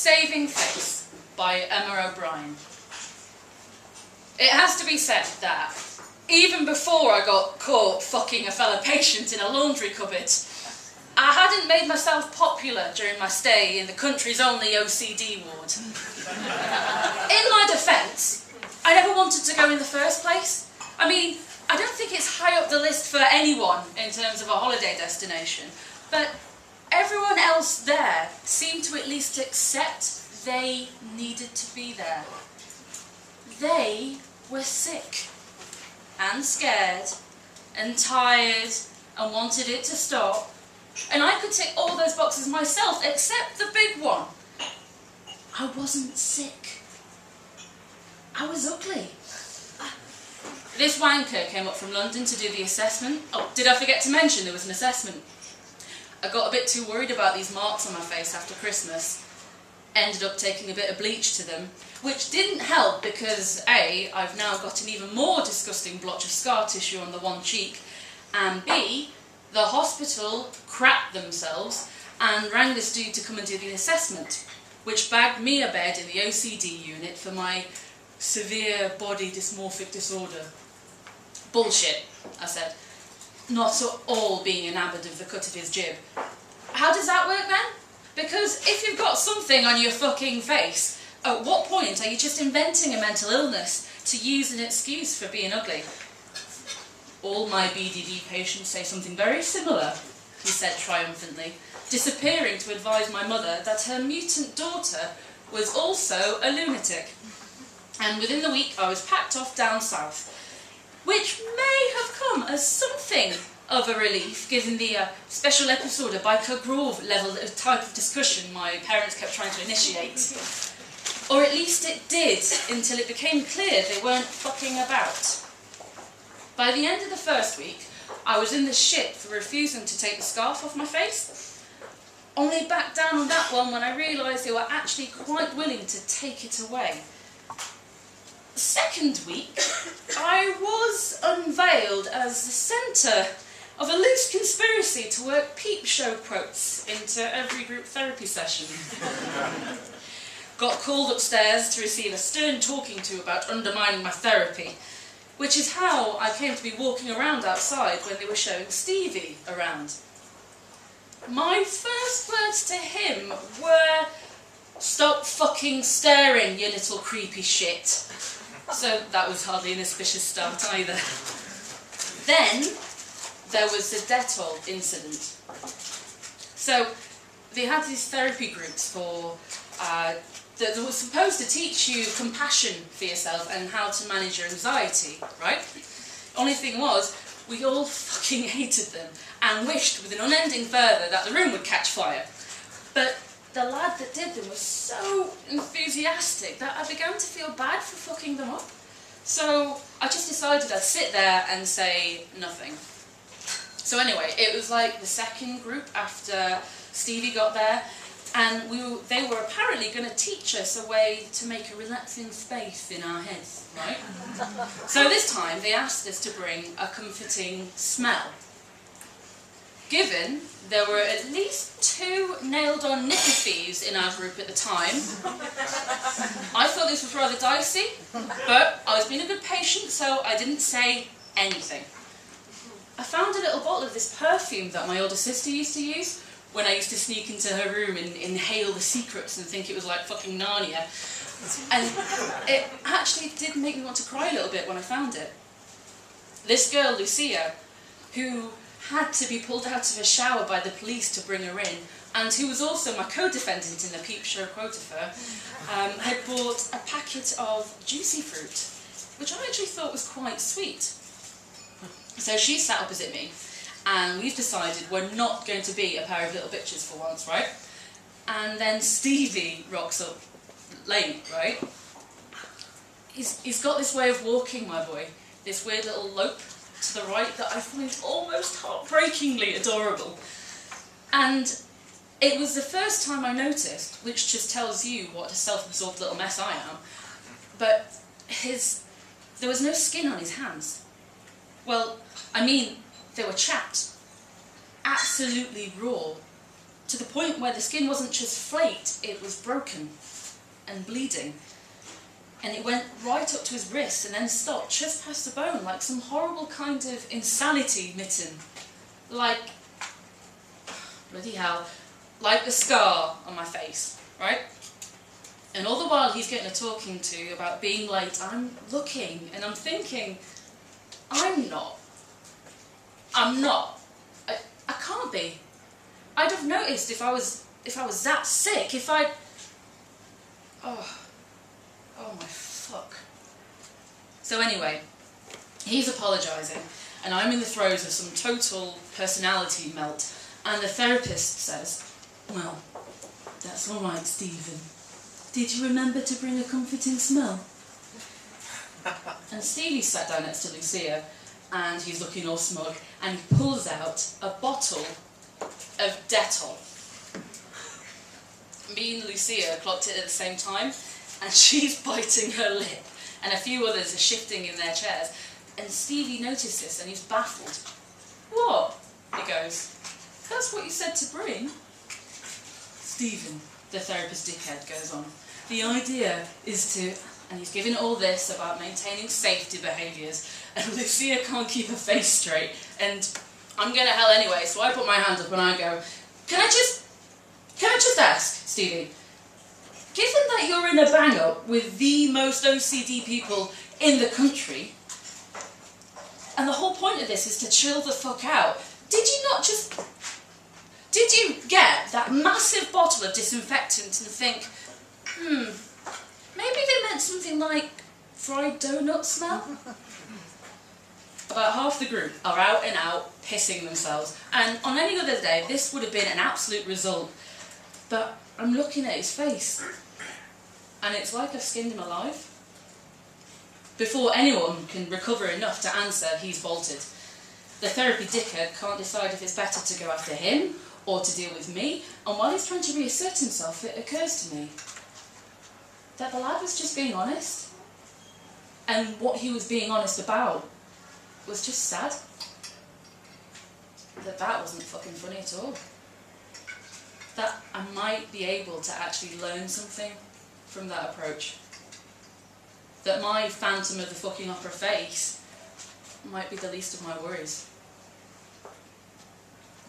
Saving Face by Emma O'Brien. It has to be said that, even before I got caught fucking a fellow patient in a laundry cupboard, I hadn't made myself popular during my stay in the country's only OCD ward. In my defence, I never wanted to go in the first place. I mean, I don't think it's high up the list for anyone in terms of a holiday destination, but everyone else there seemed to at least accept they needed to be there. They were sick and scared and tired and wanted it to stop, and I could tick all those boxes myself except the big one. I wasn't sick. I was ugly. This wanker came up from London to do the assessment. Oh, did I forget to mention there was an assessment? I got a bit too worried about these marks on my face after Christmas. Ended up taking a bit of bleach to them, which didn't help because A, I've now got an even more disgusting blotch of scar tissue on the one cheek, and B, the hospital crapped themselves and rang this dude to come and do the assessment, which bagged me a bed in the OCD unit for my severe body dysmorphic disorder. Bullshit, I said, not at all being enamoured of the cut of his jib. How does that work then? Because if you've got something on your fucking face, at what point are you just inventing a mental illness to use an excuse for being ugly? All my BDD patients say something very similar, he said triumphantly, disappearing to advise my mother that her mutant daughter was also a lunatic. And within the week I was packed off down south, which may have come as something of a relief given the special episode of Biker Grove level of type of discussion my parents kept trying to initiate. Or at least it did, until it became clear they weren't fucking about. By the end of the first week, I was in the shit for refusing to take the scarf off my face. Only backed down on that one when I realised they were actually quite willing to take it away. Second week, I was unveiled as the centre of a loose conspiracy to work Peep Show quotes into every group therapy session. Got called upstairs to receive a stern talking to about undermining my therapy, which is how I came to be walking around outside when they were showing Stevie around. My first words to him were, "Stop fucking staring, you little creepy shit." So that was hardly an auspicious start either. Then there was the Dettol incident. So they had these therapy groups for that were supposed to teach you compassion for yourself and how to manage your anxiety, right? Only thing was, we all fucking hated them and wished with an unending fervour that the room would catch fire. But the lad that did them was so enthusiastic that I began to feel bad for fucking them up. So I just decided I'd sit there and say nothing. So anyway, it was like the second group after Stevie got there, and they were apparently going to teach us a way to make a relaxing space in our heads, right? So this time they asked us to bring a comforting smell. Given there were at least 2 nailed-on knicker thieves in our group at the time, I thought this was rather dicey, but I was being a good patient, so I didn't say anything. I found a little bottle of this perfume that my older sister used to use when I used to sneak into her room and inhale the secrets and think it was like fucking Narnia. And it actually did make me want to cry a little bit when I found it. This girl, Lucia, who had to be pulled out of a shower by the police to bring her in, and who was also my co-defendant in the Peep Show quote-affair, had bought a packet of juicy fruit, which I actually thought was quite sweet. So she sat opposite me, and we've decided we're not going to be a pair of little bitches for once, right? And then Stevie rocks up late, right? He's got this way of walking, my boy, this weird little lope to the right that I find almost heartbreakingly adorable. And it was the first time I noticed, which just tells you what a self-absorbed little mess I am, but there was no skin on his hands. Well, I mean, they were chapped, absolutely raw. to the point where the skin wasn't just flaked, it was broken and bleeding. And it went right up to his wrist and then stopped just past the bone, like some horrible kind of insanity mitten. Like, bloody hell, like the scar on my face, right? And all the while he's getting a talking to about being late, I'm looking and I'm thinking, I'm not. I can't be. I'd have noticed if I was that sick, if I'd... Oh my fuck. So anyway, he's apologising, and I'm in the throes of some total personality melt, and the therapist says, well, that's all right, Stephen. Did you remember to bring a comforting smell? And Stevie sat down next to Lucia, and he's looking all smug, and he pulls out a bottle of Dettol. Me and Lucia clocked it at the same time, and she's biting her lip, and a few others are shifting in their chairs, and Stevie noticed this, and he's baffled. What? He goes, that's what you said to bring. Stephen, the therapist dickhead, goes on, the idea is to... And he's giving all this about maintaining safety behaviours, and Lucia can't keep her face straight, and I'm going to hell anyway, so I put my hand up and I go, Can I just ask, Stevie, given that you're in a bang-up with the most OCD people in the country, and the whole point of this is to chill the fuck out, did you get that massive bottle of disinfectant and think, maybe they meant something like fried donut smell? About half the group are out and out pissing themselves, and on any other day this would have been an absolute result, but I'm looking at his face and it's like I've skinned him alive. Before anyone can recover enough to answer, he's bolted. The therapy dickhead can't decide if it's better to go after him or to deal with me, and while he's trying to reassert himself, it occurs to me that the lad was just being honest, and what he was being honest about was just sad. That wasn't fucking funny at all. That I might be able to actually learn something from that approach. That my Phantom of the fucking Opera face might be the least of my worries.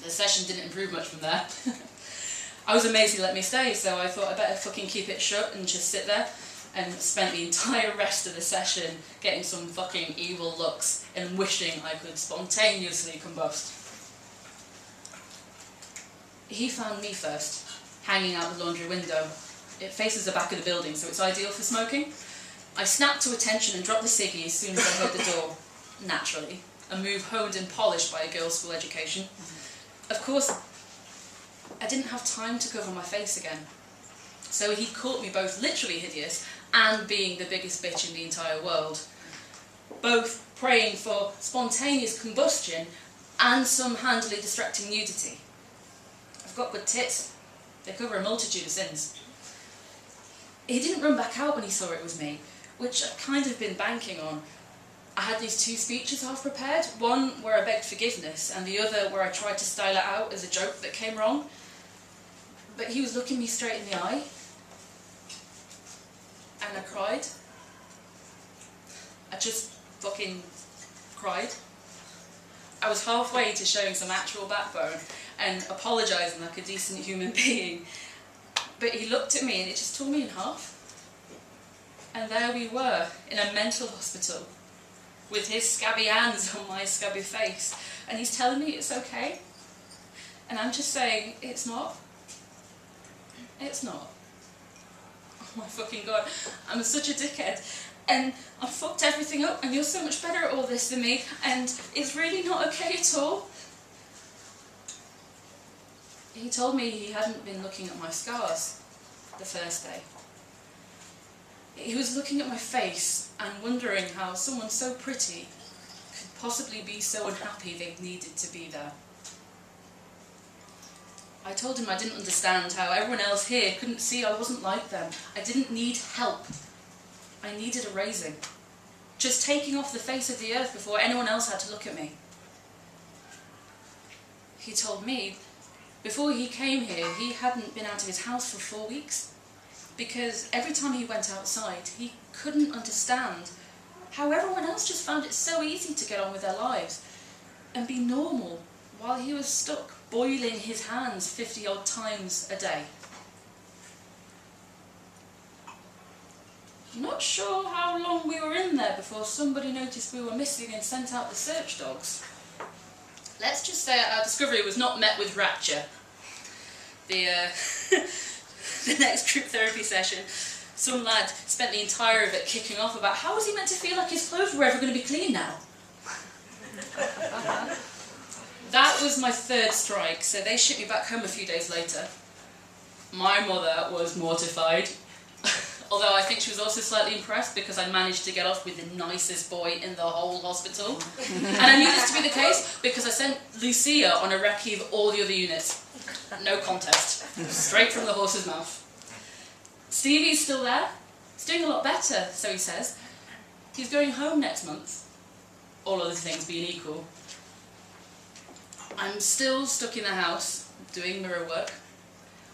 The session didn't improve much from there. I was amazed he let me stay, so I thought I better fucking keep it shut and just sit there, and spent the entire rest of the session getting some fucking evil looks and wishing I could spontaneously combust. He found me first, hanging out the laundry window. It faces the back of the building, so it's ideal for smoking. I snapped to attention and dropped the ciggy as soon as I heard the door. Naturally, a move honed and polished by a girls' school education. Of course, I didn't have time to cover my face again. So he caught me both literally hideous and being the biggest bitch in the entire world. Both praying for spontaneous combustion and some handily distracting nudity. I've got good tits. They cover a multitude of sins. He didn't run back out when he saw it was me, which I'd kind of been banking on. I had these two speeches half prepared, one where I begged forgiveness and the other where I tried to style it out as a joke that came wrong. But he was looking me straight in the eye, and I cried. I just fucking cried. I was halfway to showing some actual backbone and apologising like a decent human being, but he looked at me and it just tore me in half. And there we were, in a mental hospital, with his scabby hands on my scabby face, and he's telling me it's okay, and I'm just saying, it's not. It's not. Oh my fucking god, I'm such a dickhead, and I fucked everything up, and you're so much better at all this than me, and it's really not okay at all. He told me he hadn't been looking at my scars the first day. He was looking at my face and wondering how someone so pretty could possibly be so unhappy they needed to be there. I told him I didn't understand how everyone else here couldn't see I wasn't like them. I didn't need help. I needed erasing. Just taking off the face of the earth before anyone else had to look at me. He told me Before he came here, he hadn't been out of his house for 4 weeks, because every time he went outside, he couldn't understand how everyone else just found it so easy to get on with their lives and be normal, while he was stuck boiling his hands 50-odd times a day. Not sure how long we were in there before somebody noticed we were missing and sent out the search dogs. Let's just say our discovery was not met with rapture. The next group therapy session, some lad spent the entire of it kicking off about how was he meant to feel like his clothes were ever going to be clean now. That was my third strike, so they shipped me back home a few days later. My mother was mortified, although I think she was also slightly impressed because I managed to get off with the nicest boy in the whole hospital. And I knew this to be the case because I sent Lucia on a recce of all the other units. No contest. Straight from the horse's mouth. Stevie's still there. He's doing a lot better, so he says. He's going home next month, all other things being equal. I'm still stuck in the house, doing mirror work,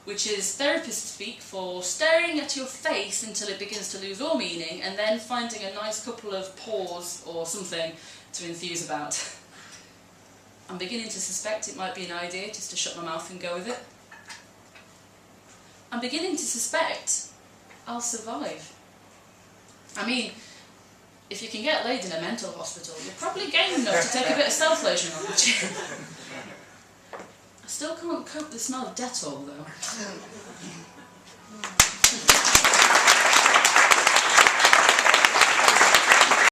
which is therapist speak for staring at your face until it begins to lose all meaning, and then finding a nice couple of paws or something to enthuse about. I'm beginning to suspect it might be an idea just to shut my mouth and go with it. I'm beginning to suspect I'll survive. I mean, if you can get laid in a mental hospital, you're probably game enough to take a bit of self-lotion on the chin. I still can't cope with the smell of Dettol, though.